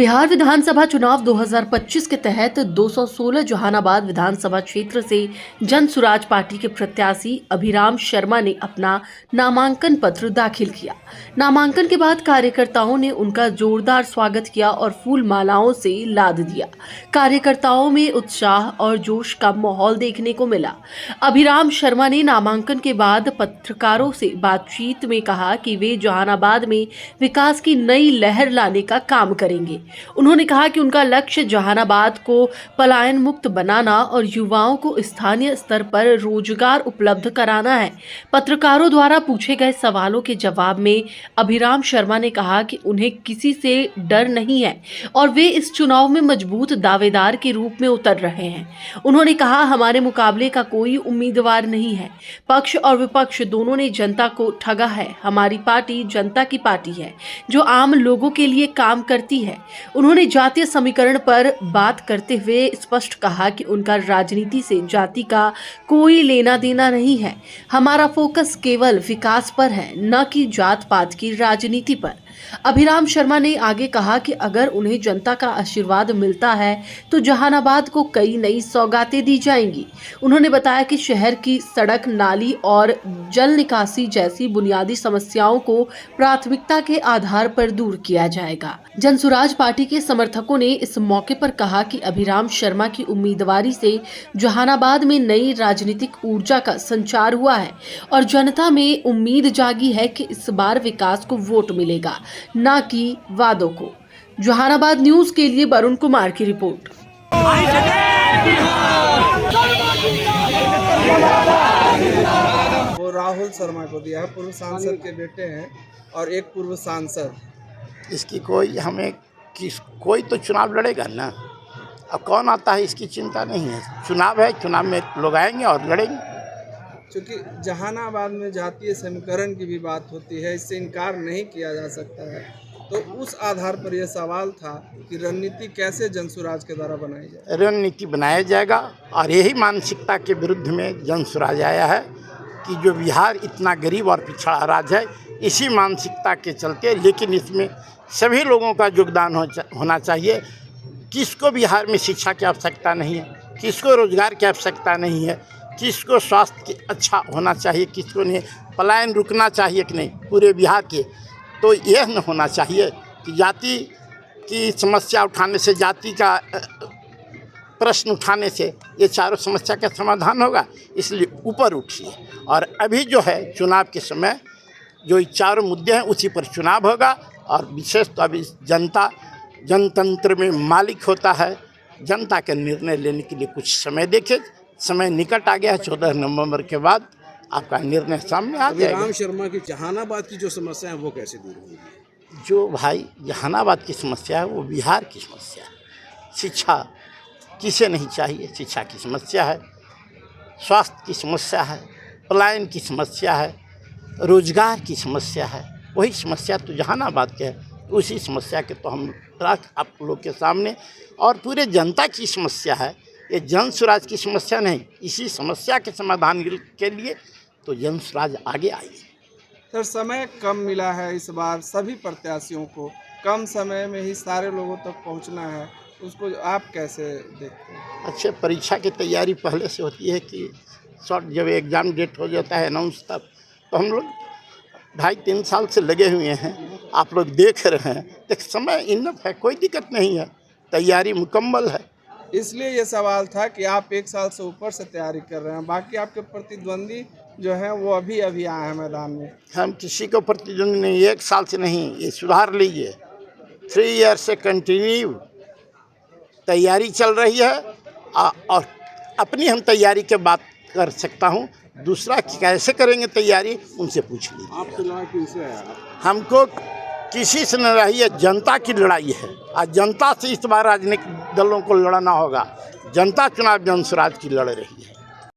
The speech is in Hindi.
बिहार विधानसभा चुनाव 2025 के तहत 216 जहानाबाद विधानसभा क्षेत्र से जन सुराज पार्टी के प्रत्याशी अभिराम शर्मा ने अपना नामांकन पत्र दाखिल किया। नामांकन के बाद कार्यकर्ताओं ने उनका जोरदार स्वागत किया और फूल मालाओं से लाद दिया। कार्यकर्ताओं में उत्साह और जोश का माहौल देखने को मिला। अभिराम शर्मा ने नामांकन के बाद पत्रकारों से बातचीत में कहा कि वे जहानाबाद में विकास की नई लहर लाने का काम करेंगे। उन्होंने कहा कि उनका लक्ष्य जहानाबाद को पलायन मुक्त बनाना और युवाओं को स्थानीय स्तर पर रोजगार उपलब्ध कराना है। पत्रकारों द्वारा पूछे गए सवालों के जवाब में अभिराम शर्मा ने कहा कि उन्हें किसी से डर नहीं है और वे इस चुनाव में मजबूत दावेदार के रूप में उतर रहे हैं। उन्होंने कहा, हमारे मुकाबले का कोई उम्मीदवार नहीं है। पक्ष और विपक्ष दोनों ने जनता को ठगा है। हमारी पार्टी जनता की पार्टी है जो आम लोगों के लिए काम करती है। उन्होंने जातीय समीकरण पर बात करते हुए स्पष्ट कहा कि उनका राजनीति से जाति का कोई लेना देना नहीं है। हमारा फोकस केवल विकास पर है, न कि जात पात की राजनीति पर। अभिराम शर्मा ने आगे कहा कि अगर उन्हें जनता का आशीर्वाद मिलता है तो जहानाबाद को कई नई सौगातें दी जाएंगी। उन्होंने बताया कि शहर की सड़क, नाली और जल निकासी जैसी बुनियादी समस्याओं को प्राथमिकता के आधार पर दूर किया जाएगा। जनसुराज पार्टी के समर्थकों ने इस मौके पर कहा कि अभिराम शर्मा की उम्मीदवारी से जहानाबाद में नई राजनीतिक ऊर्जा का संचार हुआ है और जनता में उम्मीद जागी है कि इस बार विकास को वोट मिलेगा, न कि वादों को। जहानाबाद न्यूज के लिए वरुण कुमार की रिपोर्ट। वो राहुल शर्मा को दिया है, पूर्व सांसद के बेटे हैं और एक पूर्व सांसद। इसकी कोई तो चुनाव लड़ेगा ना। अब कौन आता है इसकी चिंता नहीं है। चुनाव है, चुनाव में लोग आएंगे और लड़ेंगे। क्योंकि जहानाबाद में जातीय समीकरण की भी बात होती है, इससे इनकार नहीं किया जा सकता है। तो उस आधार पर यह सवाल था कि रणनीति कैसे जनसुराज के द्वारा बनाई जाए। रणनीति बनाया जाएगा और यही मानसिकता के विरुद्ध में जनसुराज आया है कि जो बिहार इतना गरीब और पिछड़ा राज्य है, इसी मानसिकता के चलते, लेकिन इसमें सभी लोगों का योगदान होना चाहिए। किसको बिहार में शिक्षा की आवश्यकता नहीं है, किसको रोजगार की आवश्यकता नहीं है, किसको स्वास्थ्य अच्छा होना चाहिए, किसको नहीं, पलायन रुकना चाहिए कि नहीं पूरे बिहार के। तो यह न होना चाहिए कि जाति की समस्या उठाने से, जाति का प्रश्न उठाने से ये चारों समस्या का समाधान होगा। इसलिए ऊपर उठिए और अभी जो है चुनाव के समय जो चारों मुद्दे हैं उसी पर चुनाव होगा। और विशेष तो अभी जनतंत्र में मालिक होता है। जनता के निर्णय लेने के लिए कुछ समय देखे। समय निकट आ गया है। 14 नवंबर के बाद आपका निर्णय सामने आ जाएगा। अभिराम शर्मा की जहानाबाद की जो समस्या है वो कैसे दूर होगी? जो भाई जहानाबाद की समस्या है वो बिहार की समस्या है। शिक्षा किसे नहीं चाहिए, शिक्षा की समस्या है, स्वास्थ्य की समस्या है, पलायन की समस्या है, रोजगार की समस्या है। वही समस्या तो जहानाबाद के है। उसी समस्या के तो हम रख आप लोग के सामने, और पूरे जनता की समस्या है। ये जनसुराज की समस्या नहीं। इसी समस्या के समाधान के लिए तो जनसुराज आगे आई। सर, समय कम मिला है इस बार सभी प्रत्याशियों को, कम समय में ही सारे लोगों तक पहुंचना है, उसको आप कैसे देखते हैं? अच्छे, परीक्षा की तैयारी पहले से होती है कि शॉर्ट जब एग्ज़ाम डेट हो जाता है अनाउंस, तब तो हम लोग 2.5-3 साल से लगे हुए हैं। आप लोग देख रहे हैं, देख समय इनफ है, कोई दिक्कत नहीं है, तैयारी मुकम्मल है। इसलिए ये सवाल था कि आप 1 साल से ऊपर से तैयारी कर रहे हैं, बाकी आपके प्रतिद्वंदी जो है वो अभी आए हैं मैदान में। हम किसी को प्रतिद्वंदी नहीं, 1 साल से नहीं, ये सुधार लीजिए। 3 ईयर से कंटिन्यू तैयारी चल रही है और अपनी हम तैयारी के बात कर सकता हूँ। दूसरा कैसे करेंगे तैयारी, उनसे पूछ लीजिए। आपसे लड़ाई किससे है? हमको किसी से न रही है, जनता की लड़ाई है। आज जनता से इस बार राजनीतिक दलों को लड़ना होगा। जनता चुनाव जनसुराज की लड़ रही है।